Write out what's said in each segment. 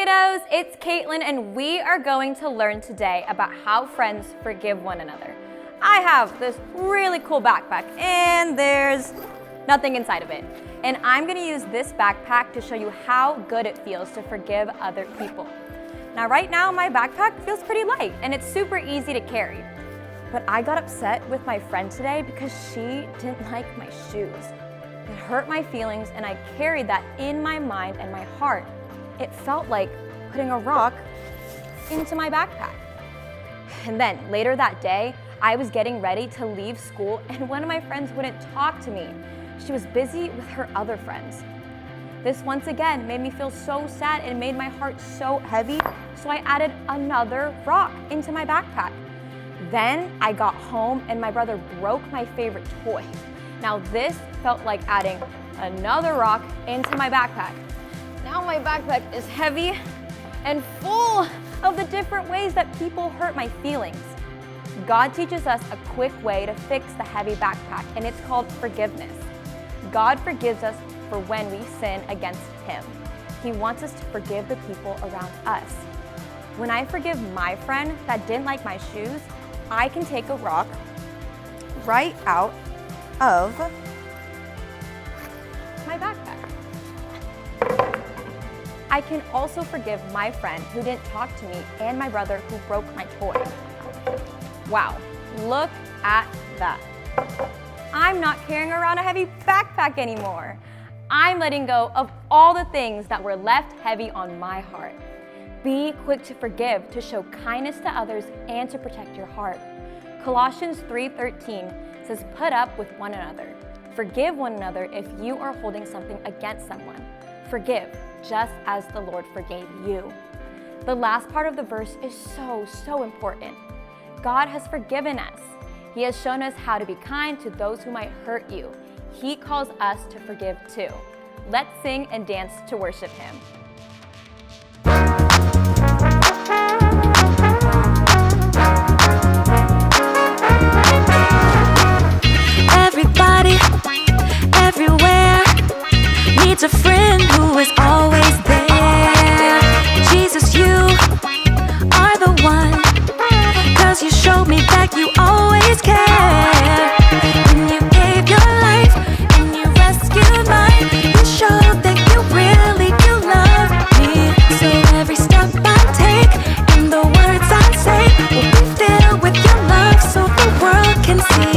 kiddos, it's Caitlin, and we are going to learn today about how friends forgive one another. I have this really cool backpack, and there's nothing inside of it. And I'm gonna use this backpack to show you how good it feels to forgive other people. Now, right now, my backpack feels pretty light, and it's super easy to carry. But I got upset with my friend today because she didn't like my shoes. It hurt my feelings, and I carried that in my mind and my heart. It felt like putting a rock into my backpack. And then later that day, I was getting ready to leave school, and one of my friends wouldn't talk to me. She was busy with her other friends. This once again made me feel so sad and made my heart so heavy, so I added another rock into my backpack. Then I got home and my brother broke my favorite toy. Now this felt like adding another rock into my backpack. Now my backpack is heavy and full of the different ways that people hurt my feelings. God teaches us a quick way to fix the heavy backpack, and it's called forgiveness. God forgives us for when we sin against Him. He wants us to forgive the people around us. When I forgive my friend that didn't like my shoes, I can take a rock right out of my backpack. I can also forgive my friend who didn't talk to me and my brother who broke my toy. Wow, look at that. I'm not carrying around a heavy backpack anymore. I'm letting go of all the things that were left heavy on my heart. Be quick to forgive, to show kindness to others, and to protect your heart. Colossians 3:13 says, "Put up with one another. Forgive one another if you are holding something against someone. Forgive, just as the Lord forgave you." The last part of the verse is so important. God has forgiven us. He has shown us how to be kind to those who might hurt you. He calls us to forgive too. Let's sing and dance to worship Him. Everybody, everywhere, needs a friend who is always there. Jesus, you are the one, 'cause you showed me that you always care. When you gave your life and you rescued mine, you showed that you really do love me. So every step I take and the words I say will be filled with your love so the world can see.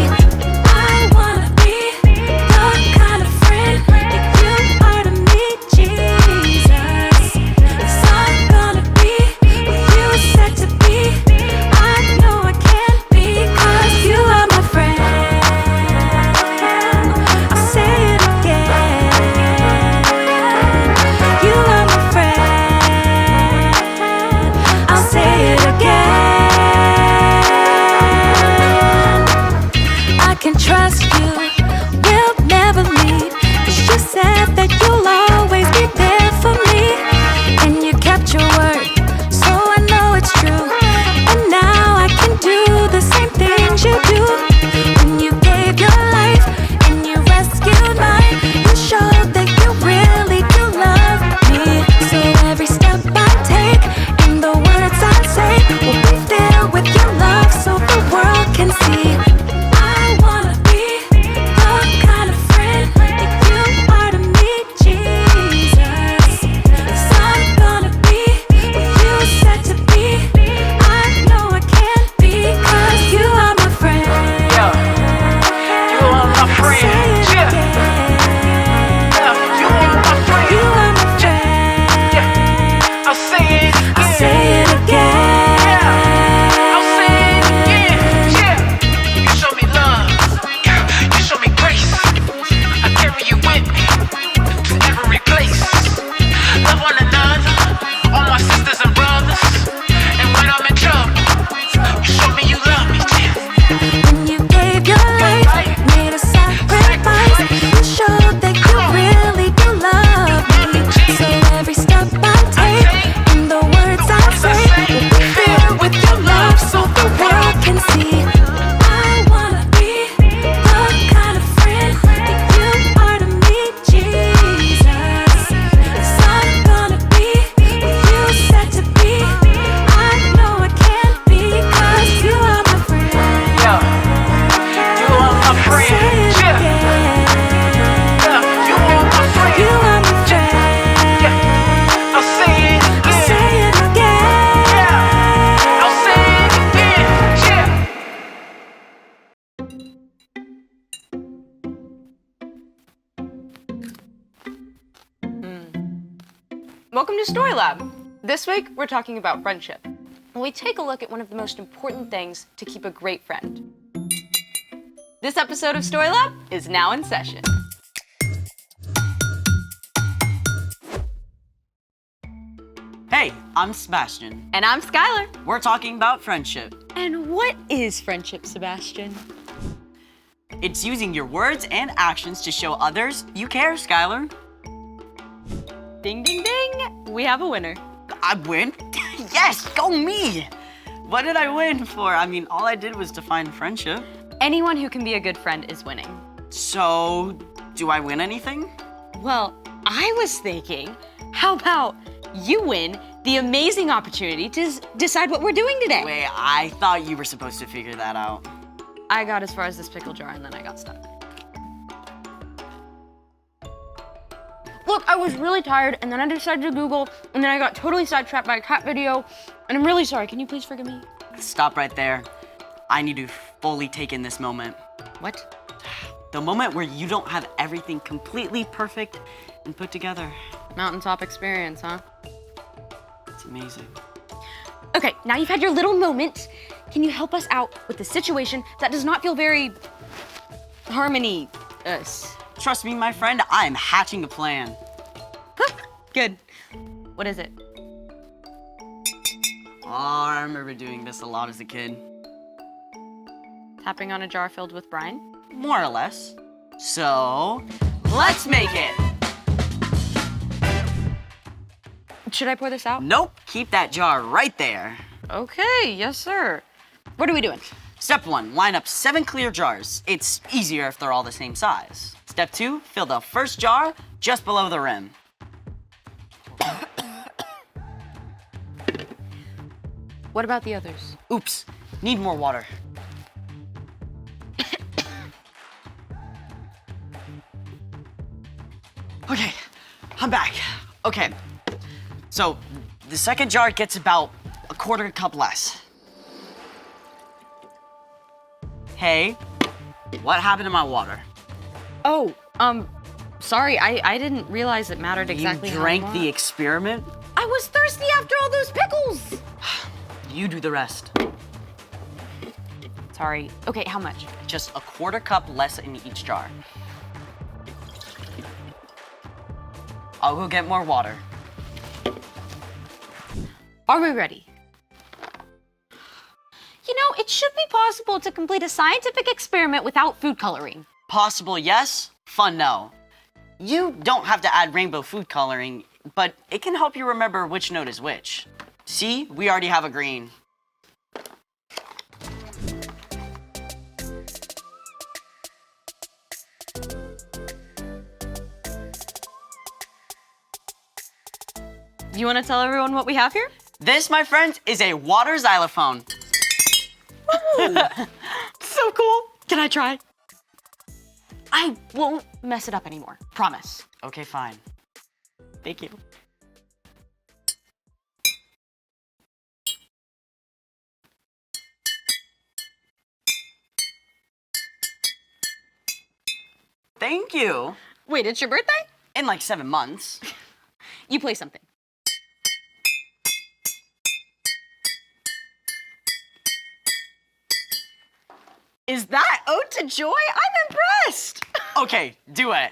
I wanna be the kind of friend that you are to me. Welcome to Story Lab. This week, we're talking about friendship. And we take a look at one of the most important things to keep a great friend. This episode of Story Lab is now in session. Hey, I'm Sebastian. And I'm Skylar. We're talking about friendship. And what is friendship, Sebastian? It's using your words and actions to show others you care, Skylar. Ding, ding, ding. We have a winner. I win? Yes, go me! What did I win for? I mean, all I did was define friendship. Anyone who can be a good friend is winning. So, do I win anything? Well, I was thinking, how about you win the amazing opportunity to decide what we're doing today? Wait, I thought you were supposed to figure that out. I got as far as this pickle jar and then I got stuck. Look, I was really tired and then I decided to Google and then I got totally sidetracked by a cat video and I'm really sorry. Can you please forgive me? Stop right there. I need to fully take in this moment. What? The moment where you don't have everything completely perfect and put together. Mountaintop experience, huh? It's amazing. Okay, now you've had your little moment. Can you help us out with the situation that does not feel very harmony-us? Trust me, my friend, I am hatching a plan. Good. What is it? Oh, I remember doing this a lot as a kid. Tapping on a jar filled with brine? More or less. So, let's make it! Should I pour this out? Nope, keep that jar right there. Okay, yes, sir. What are we doing? Step 1, line up 7 clear jars. It's easier if they're all the same size. Step 2, fill the first jar just below the rim. What about the others? Oops, need more water. Okay, I'm back. Okay, so the second jar gets about a quarter cup less. Hey, what happened to my water? Oh, sorry, I didn't realize it mattered exactly You how drank much. the experiment? I was thirsty after all those pickles! You do the rest. Sorry. Okay, how much? Just a quarter cup less in each jar. I'll go get more water. Are we ready? You know, it should be possible to complete a scientific experiment without food coloring. Possible, yes. Fun, no. You don't have to add rainbow food coloring, but it can help you remember which note is which. See, we already have a green. You want to tell everyone what we have here? This, my friends, is a water xylophone. So cool. Can I try? I won't mess it up anymore. Promise. Okay, fine. Thank you. Thank you. Wait, it's your birthday? In like 7 months. You play something. Is that Ode to Joy? I'm impressed. Okay, do it.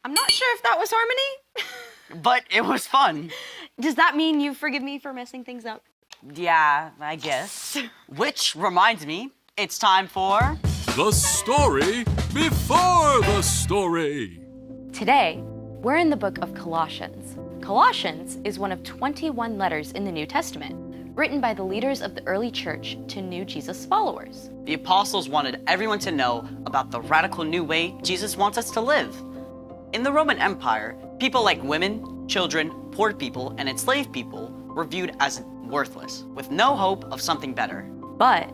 I'm not sure if that was harmony. But it was fun. Does that mean you forgive me for messing things up? Yeah, I guess. Which reminds me, it's time for... The story before the story. Today, we're in the book of Colossians. Colossians is one of 21 letters in the New Testament, written by the leaders of the early church to new Jesus followers. The apostles wanted everyone to know about the radical new way Jesus wants us to live. In the Roman Empire, people like women, children, poor people, and enslaved people were viewed as worthless, with no hope of something better. But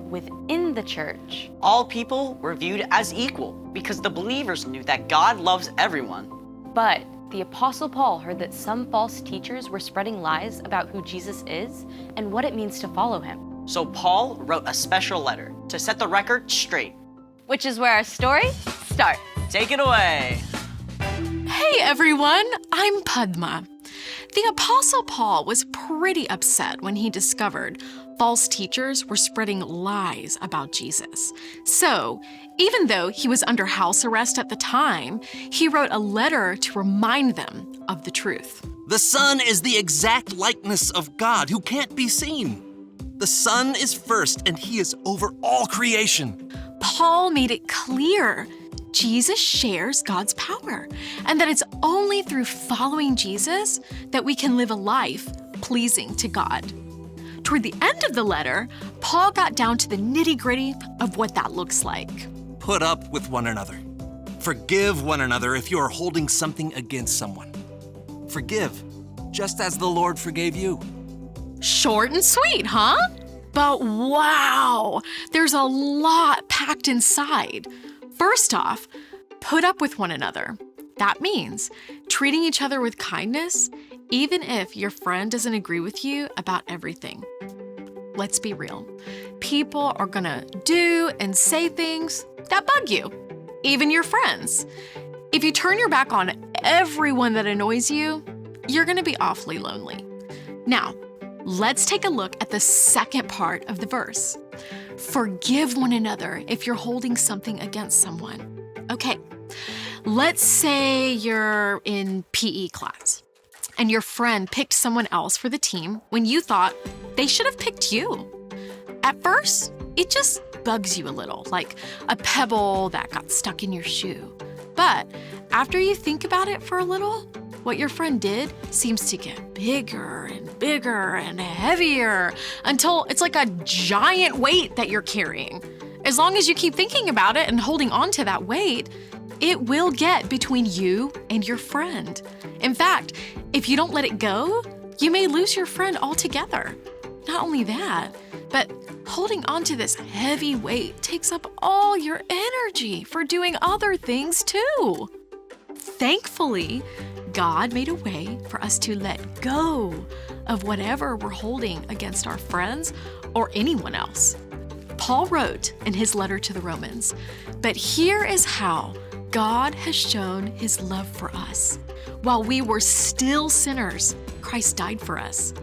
within the church, All people were viewed as equal because the believers knew that God loves everyone. but the Apostle Paul heard that some false teachers were spreading lies about who Jesus is and what it means to follow him. So Paul wrote a special letter to set the record straight. Which is where our story starts. Take it away. Hey everyone, I'm Padma. The Apostle Paul was pretty upset when he discovered false teachers were spreading lies about Jesus. So, even though he was under house arrest at the time, he wrote a letter to remind them of the truth. The Son is the exact likeness of God who can't be seen. The Son is first, and he is over all creation. Paul made it clear Jesus shares God's power, and that it's only through following Jesus that we can live a life pleasing to God. Toward the end of the letter, Paul got down to the nitty-gritty of what that looks like. Put up with one another. Forgive one another if you are holding something against someone. Forgive, just as the Lord forgave you. Short and sweet, huh? But wow, there's a lot packed inside. First off, put up with one another. That means treating each other with kindness, even if your friend doesn't agree with you about everything. Let's be real. People are gonna do and say things that bug you, even your friends. If you turn your back on everyone that annoys you, you're gonna be awfully lonely. Now, let's take a look at the second part of the verse. Forgive one another if you're holding something against someone. Okay, let's say you're in PE class and your friend picked someone else for the team when you thought they should have picked you. At first, it just bugs you a little, like a pebble that got stuck in your shoe. But after you think about it for a little, what your friend did seems to get bigger and heavier until it's like a giant weight that you're carrying. As long as you keep thinking about it and holding on to that weight, it will get between you and your friend. In fact, if you don't let it go, you may lose your friend altogether. Not only that, but holding on to this heavy weight takes up all your energy for doing other things too. Thankfully, God made a way for us to let go of whatever we're holding against our friends or anyone else. Paul wrote in his letter to the Romans, "But here is how God has shown his love for us. While we were still sinners, Christ died for us."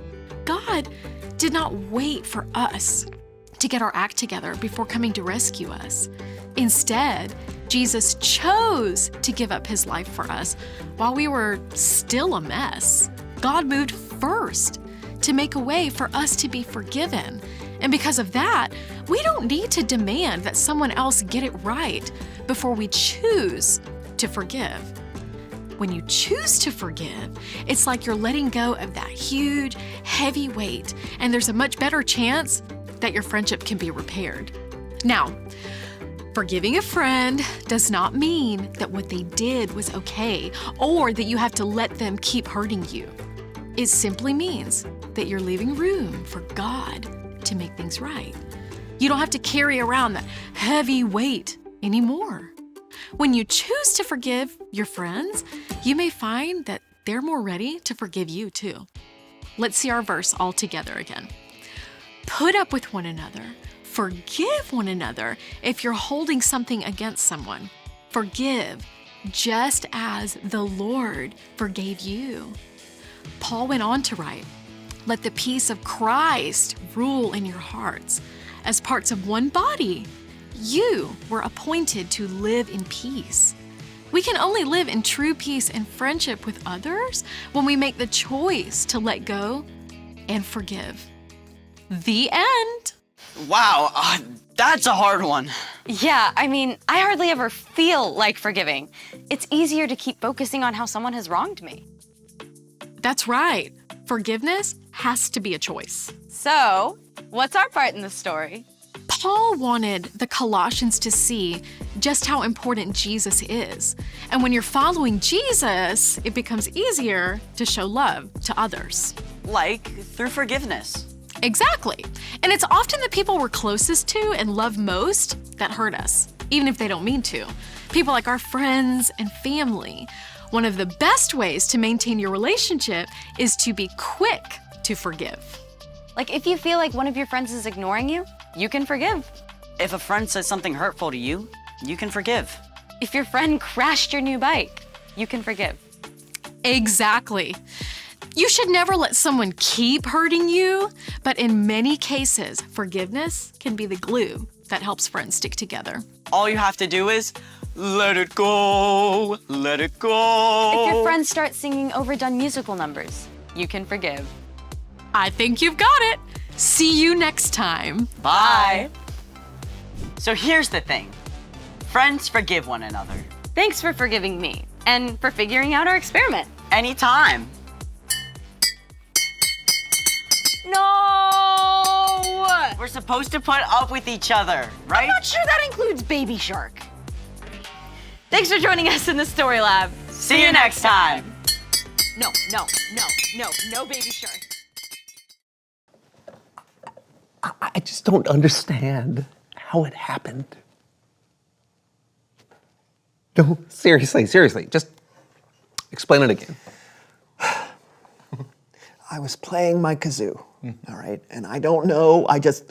God did not wait for us to get our act together before coming to rescue us. Instead, Jesus chose to give up his life for us while we were still a mess. God moved first to make a way for us to be forgiven. And because of that, we don't need to demand that someone else get it right before we choose to forgive. When you choose to forgive, it's like you're letting go of that huge, heavy weight, and there's a much better chance that your friendship can be repaired. Now, forgiving a friend does not mean that what they did was okay or that you have to let them keep hurting you. It simply means that you're leaving room for God to make things right. You don't have to carry around that heavy weight anymore. When you choose to forgive your friends, you may find that they're more ready to forgive you too. Let's see our verse all together again. Put up with one another. Forgive one another if you're holding something against someone. Forgive just as the Lord forgave you. Paul went on to write, "Let the peace of Christ rule in your hearts. As parts of one body, you were appointed to live in peace." We can only live in true peace and friendship with others when we make the choice to let go and forgive. The end. Wow, that's a hard one. Yeah, I mean, I hardly ever feel like forgiving. It's easier to keep focusing on how someone has wronged me. That's right. Forgiveness has to be a choice. So, what's our part in the story? Paul wanted the Colossians to see just how important Jesus is. And when you're following Jesus, it becomes easier to show love to others. Like through forgiveness. Exactly. And it's often the people we're closest to and love most that hurt us, even if they don't mean to. People like our friends and family. One of the best ways to maintain your relationship is to be quick to forgive. Like if you feel like one of your friends is ignoring you, you can forgive. If a friend says something hurtful to you, you can forgive. If your friend crashed your new bike, you can forgive. Exactly. You should never let someone keep hurting you, but in many cases, forgiveness can be the glue that helps friends stick together. All you have to do is let it go, let it go. If your friends start singing overdone musical numbers, you can forgive. I think you've got it. See you next time. Bye. So here's the thing. Friends forgive one another. Thanks for forgiving me and for figuring out our experiment. Anytime. No! We're supposed to put up with each other, right? I'm not sure that includes Baby Shark. Thanks for joining us in the Story Lab. See you next time. No Baby Shark. I just don't understand how it happened. No, seriously, just explain it again. I was playing my kazoo, all right? And I don't know, I just...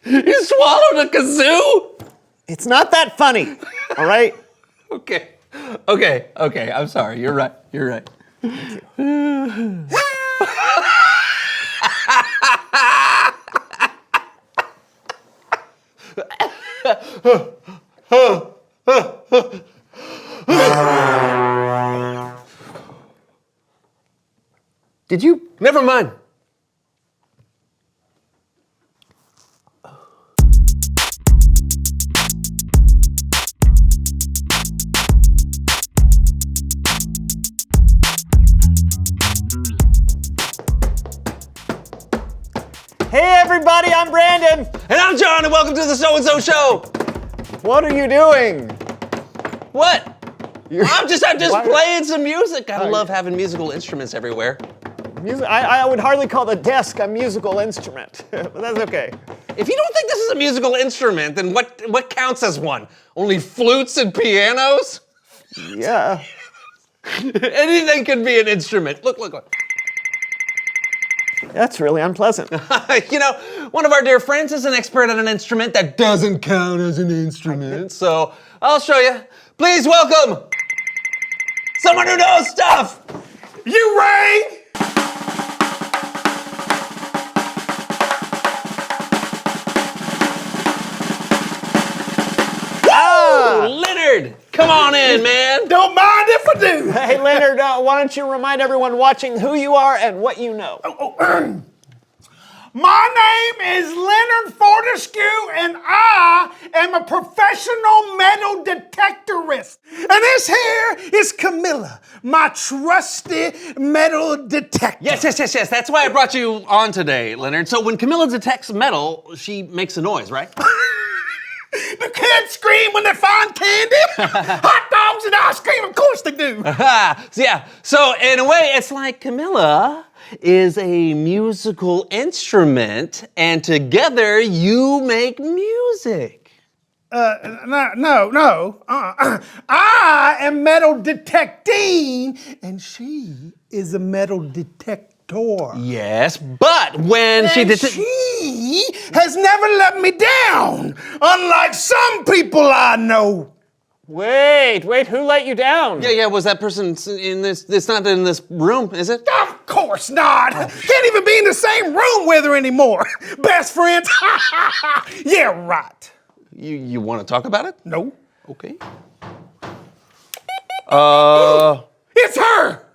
You swallowed a kazoo? It's not that funny, all right? Okay, I'm sorry, you're right. Thank you. Did you? Never mind. Hey everybody, I'm Brandon. And I'm John, and welcome to the So-and-So Show. What are you doing? What? I'm just Why- playing some music. I Oh, love having musical instruments everywhere. I would hardly call the desk a musical instrument, but that's okay. If you don't think this is a musical instrument, then what counts as one? Only flutes and pianos? Yeah. Anything can be an instrument. Look. That's really unpleasant. You know, one of our dear friends is an expert at an instrument that doesn't count as an instrument, so I'll show you. Please welcome someone who knows stuff. You, Ray? Oh, Leonard, come on in, man. Don't mind if I do. Hey Leonard, why don't you remind everyone watching who you are and what you know? My name is Leonard Fortescue, and I am a professional metal detectorist. And this here is Camilla, my trusty metal detector. Yes. That's why I brought you on today, Leonard. So when Camilla detects metal, she makes a noise, right? The kids scream when they find candy. Hot dogs and ice cream, of course they do. So in a way, it's like Camilla is a musical instrument, and together you make music. No. I am metal detecting, and she is a metal detector. Yes, but when she And she has never let me down, unlike some people I know. Wait, who let you down? Yeah, was that person in this? It's not in this room, is it? Of course not. Can't even be in the same room with her anymore. Best friends? Yeah, right. You want to talk about it? No. Okay. It's her.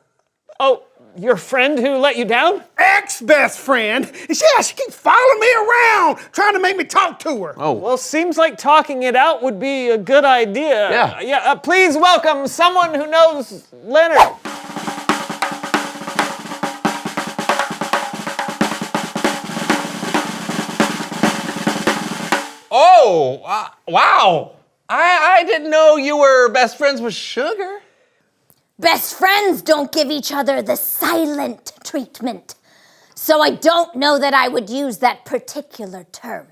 Oh, your friend who let you down? Ex-best friend. Yeah, she keeps following me around, trying to make me talk to her. Oh. Well, seems like talking it out would be a good idea. Yeah. Please welcome someone who knows Leonard. Oh, wow. I didn't know you were best friends with Sugar. Best friends don't give each other the silent treatment. So I don't know that I would use that particular term.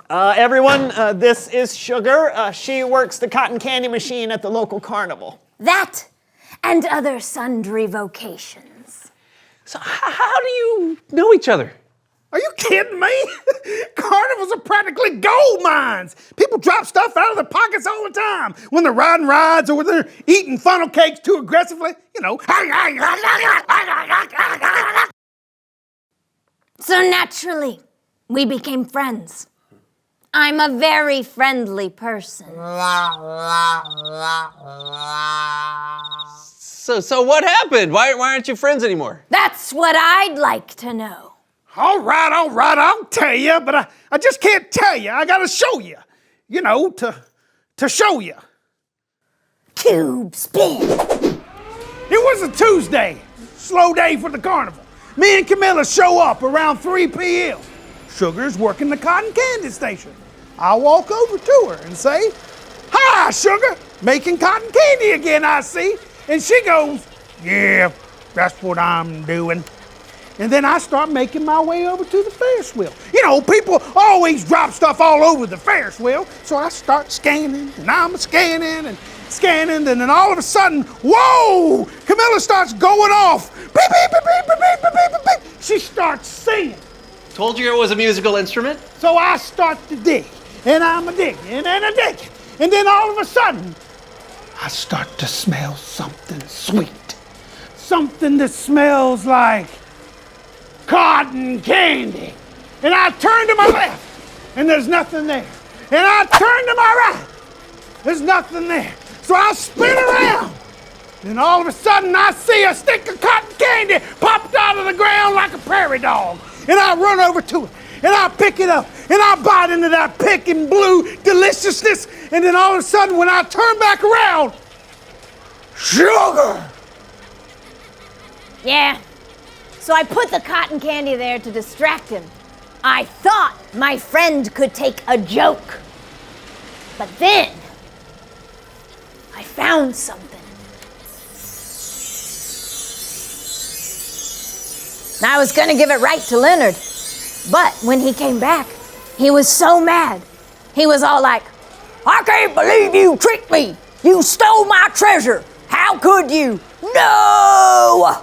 Everyone, this is Sugar. She works the cotton candy machine at the local carnival. That and other sundry vocations. So how do you know each other? Are you kidding me? Carnivals are practically gold mines. People drop stuff out of their pockets all the time when they're riding rides or when they're eating funnel cakes too aggressively. You know. So naturally, we became friends. I'm a very friendly person. So what happened? Why aren't you friends anymore? That's what I'd like to know. All right, I'll tell you, but I just can't tell you. I gotta show you. You know, to show you. Tube spin. It was a Tuesday, slow day for the carnival. Me and Camilla show up around 3 p.m. Sugar's working the cotton candy station. I walk over to her and say, "Hi, Sugar, making cotton candy again, I see." And she goes, "Yeah, that's what I'm doing." And then I start making my way over to the Ferris wheel. You know, people always drop stuff all over the Ferris wheel. So I start scanning, and I'm scanning, and then all of a sudden, whoa! Camilla starts going off. Beep, beep, beep, beep, beep, beep, beep, beep, beep. She starts singing. Told you it was a musical instrument. So I start to dig, and I'm a digging, and a digging. And then all of a sudden, I start to smell something sweet. Something that smells like cotton candy. And I turn to my left, and there's nothing there. And I turn to my right, there's nothing there. So I spin around, and all of a sudden I see a stick of cotton candy popped out of the ground like a prairie dog. And I run over to it, and I pick it up, and I bite into that pink and blue deliciousness. And then all of a sudden, when I turn back around, Sugar! Yeah. So I put the cotton candy there to distract him. I thought my friend could take a joke. But then, I found something. I was gonna give it right to Leonard, but when he came back, he was so mad. He was all like, "I can't believe you tricked me! You stole my treasure! How could you? No!"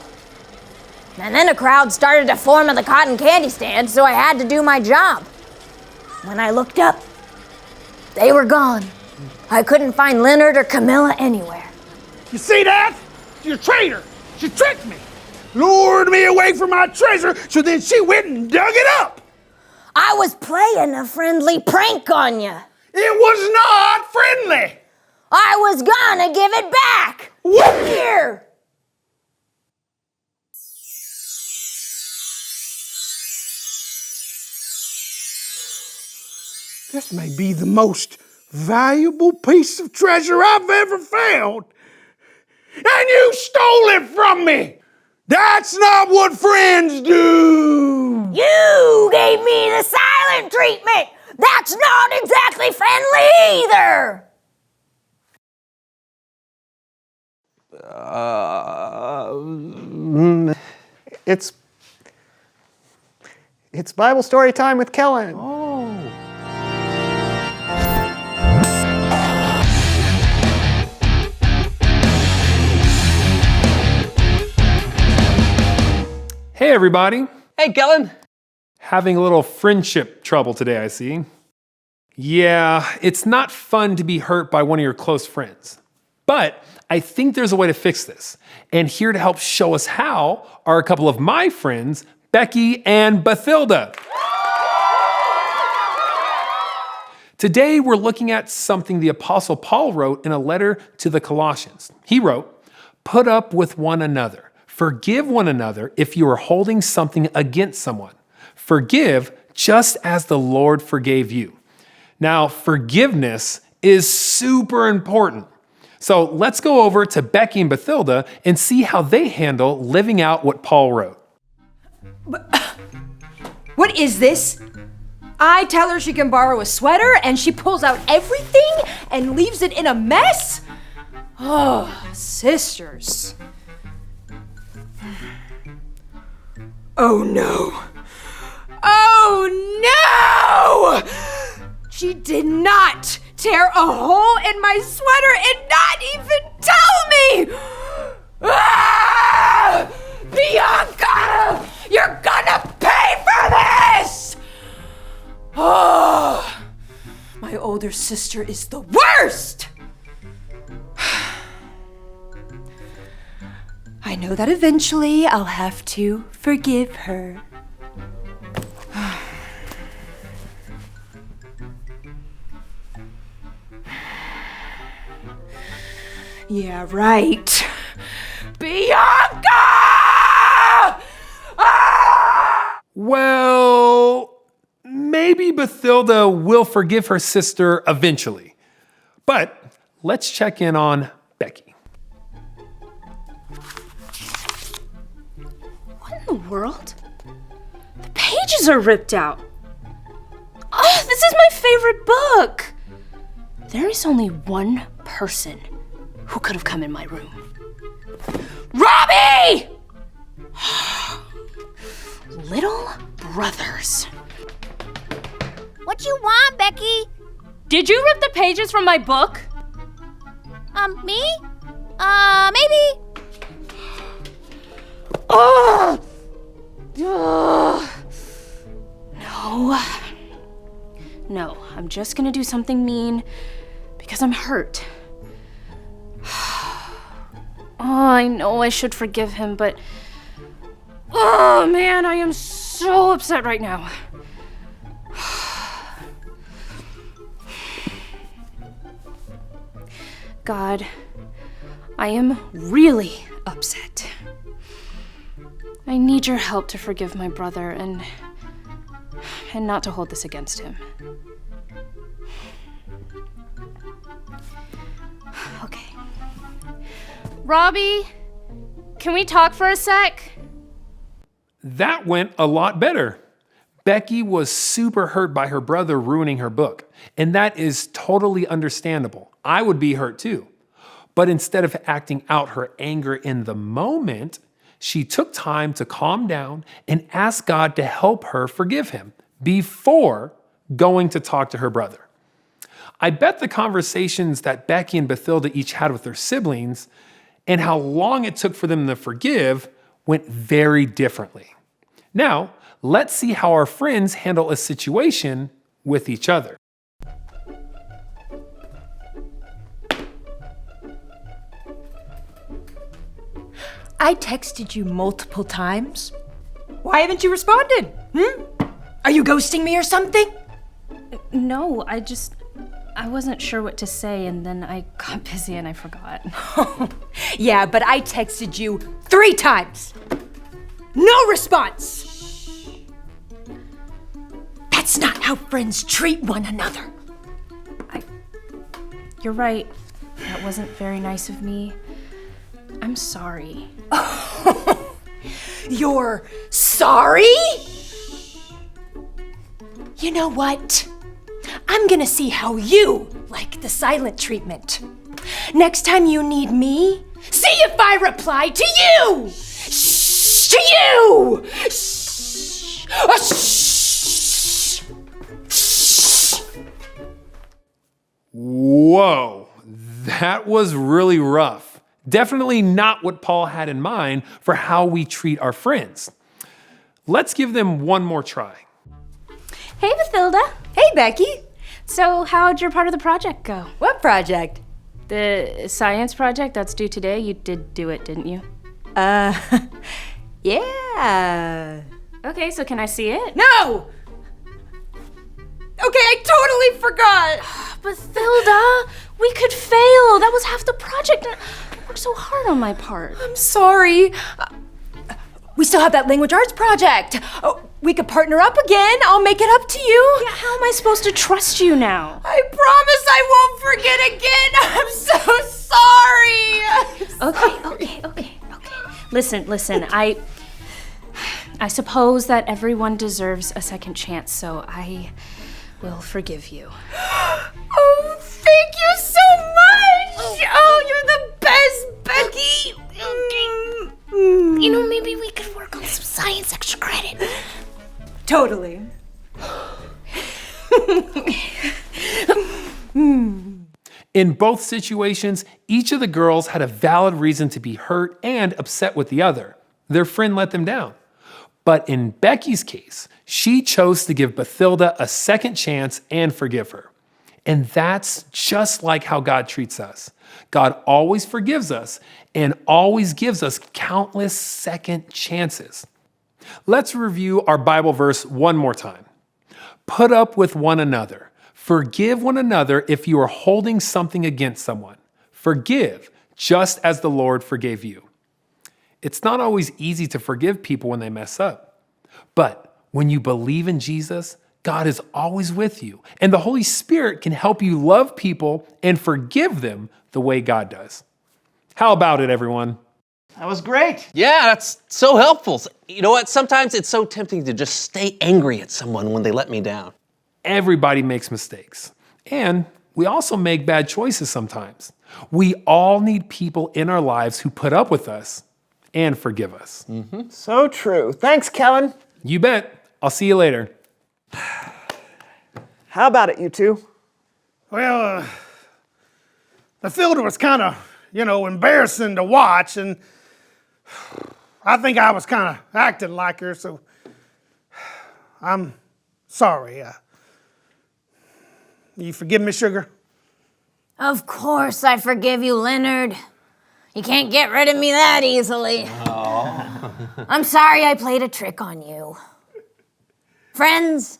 And then a crowd started to form at the cotton candy stand, so I had to do my job. When I looked up, they were gone. I couldn't find Leonard or Camilla anywhere. You see that? She's a traitor. She tricked me. Lured me away from my treasure, so then she went and dug it up. I was playing a friendly prank on you. It was not friendly. I was gonna give it back. What? Here. This may be the most valuable piece of treasure I've ever found. And you stole it from me. That's not what friends do. You gave me the silent treatment. That's not exactly friendly either. It's Bible story time with Kellen. Hey everybody! Hey, Kellen. Having a little friendship trouble today, I see. Yeah, it's not fun to be hurt by one of your close friends. But I think there's a way to fix this. And here to help show us how are a couple of my friends, Becky and Bathilda. Today we're looking at something the Apostle Paul wrote in a letter to the Colossians. He wrote, "Put up with one another. Forgive one another if you are holding something against someone. Forgive just as the Lord forgave you." Now, forgiveness is super important. So let's go over to Becky and Bathilda and see how they handle living out what Paul wrote. What is this? I tell her she can borrow a sweater and she pulls out everything and leaves it in a mess? Oh, sisters. Oh no. Oh no! She did not tear a hole in my sweater and not even tell me! Ah! Bianca! You're gonna pay for this! Oh, my older sister is the worst! I know that eventually I'll have to forgive her. Yeah, right. Bianca! Ah! Well, maybe Bathilda will forgive her sister eventually. But let's check in on Becky. What in the world? The pages are ripped out. Oh, this is my favorite book. There is only one person who could have come in my room. Robbie! Little brothers. What you want, Becky? Did you rip the pages from my book? Me? Maybe. Oh! No, I'm just gonna do something mean because I'm hurt. Oh, I know I should forgive him, but oh man, I am so upset right now. God, I am really upset. I need your help to forgive my brother and not to hold this against him. Okay. Robbie, can we talk for a sec? That went a lot better. Becky was super hurt by her brother ruining her book, and that is totally understandable. I would be hurt too. But instead of acting out her anger in the moment, she took time to calm down and ask God to help her forgive him before going to talk to her brother. I bet the conversations that Becky and Bathilda each had with their siblings and how long it took for them to forgive went very differently. Now, let's see how our friends handle a situation with each other. I texted you multiple times. Why haven't you responded? Are you ghosting me or something? No, I wasn't sure what to say, and then I got busy and I forgot. Yeah, but I texted you 3 times. No response. That's not how friends treat one another. You're right. That wasn't very nice of me. I'm sorry. You're sorry? You know what? I'm gonna see how you like the silent treatment. Next time you need me, see if I reply to you! Shh! To you! Shh! Shh! Shh! Whoa, that was really rough. Definitely not what Paul had in mind for how we treat our friends. Let's give them one more try. Hey, Bathilda. Hey, Becky. So how'd your part of the project go? What project? The science project that's due today. You did do it, didn't you? Yeah. Okay, so can I see it? No! Okay, I totally forgot. Bathilda, we could fail. That was half the project. I worked so hard on my part. I'm sorry. We still have that language arts project. We could partner up again. I'll make it up to you. Yeah, how am I supposed to trust you now? I promise I won't forget again. I'm so sorry. Okay. Listen. I suppose that everyone deserves a second chance, so I will forgive you. Oh, thank you so much. Oh, you're the best, Becky. You know, maybe we could work on some science extra credit. Totally. In both situations, each of the girls had a valid reason to be hurt and upset with the other. Their friend let them down. But in Becky's case, she chose to give Bathilda a second chance and forgive her. And that's just like how God treats us. God always forgives us and always gives us countless second chances. Let's review our Bible verse one more time. Put up with one another. Forgive one another if you are holding something against someone. Forgive just as the Lord forgave you. It's not always easy to forgive people when they mess up. But when you believe in Jesus, God is always with you, and the Holy Spirit can help you love people and forgive them the way God does. How about it, everyone? That was great. Yeah, that's so helpful. You know what? Sometimes it's so tempting to just stay angry at someone when they let me down. Everybody makes mistakes, and we also make bad choices sometimes. We all need people in our lives who put up with us and forgive us. So true. Thanks, Kellen. You bet. I'll see you later. How about it, you two? Well, the field was kind of, embarrassing to watch, and I think I was kind of acting like her, so I'm sorry. You forgive me, Sugar? Of course I forgive you, Leonard. You can't get rid of me that easily. Oh. I'm sorry I played a trick on you. Friends?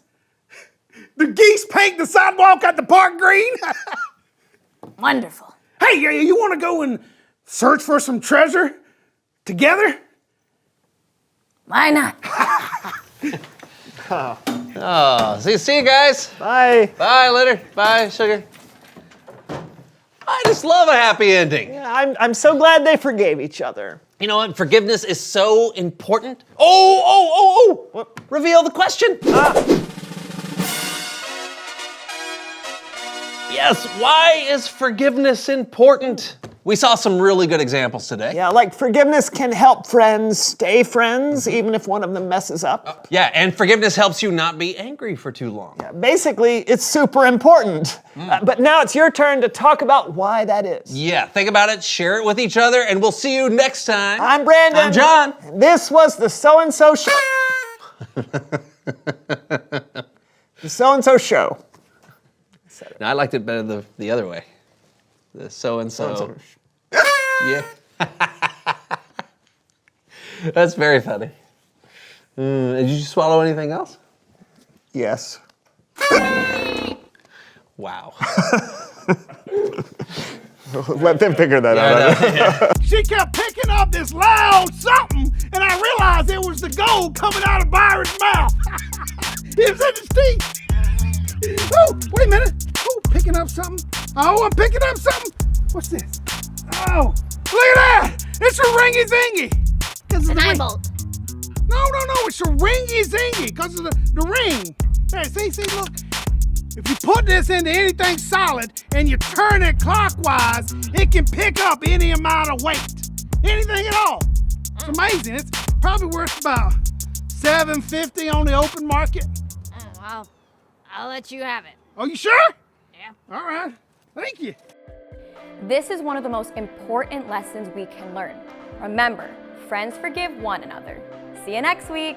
The geese paint the sidewalk at the park green? Wonderful. Hey, you want to go and search for some treasure together? Why not? Oh, see you guys. Bye. Bye, Leonard. Bye, Sugar. I just love a happy ending. Yeah, I'm so glad they forgave each other. You know what? Forgiveness is so important. Oh! What? Reveal the question. Yes, why is forgiveness important? We saw some really good examples today. Yeah, like forgiveness can help friends stay friends, even if one of them messes up. Yeah, and forgiveness helps you not be angry for too long. Yeah, basically, it's super important. But now it's your turn to talk about why that is. Yeah, think about it, share it with each other, and we'll see you next time. I'm Brandon. I'm John. And this was the So-and-So Show. The So-and-So Show. No, I liked it better the other way. The so-and-so. Yeah. That's very funny. Did you swallow anything else? Yes. Wow. Let them figure that out. She kept picking up this loud something, and I realized it was the gold coming out of Byron's mouth. It was in his teeth. Oh, wait a minute. Oh, picking up something. Oh, I'm picking up something. What's this? Oh, look at that. It's a ringy thingy. This is the ring. bolt. No, it's a ringy zingy because of the ring. There, see, look. If you put this into anything solid and you turn it clockwise, it can pick up any amount of weight. Anything at all. It's amazing. It's probably worth about $7.50 on the open market. Oh, well, I'll let you have it. Oh, you sure? Yeah. All right. Thank you. This is one of the most important lessons we can learn. Remember, friends forgive one another. See you next week.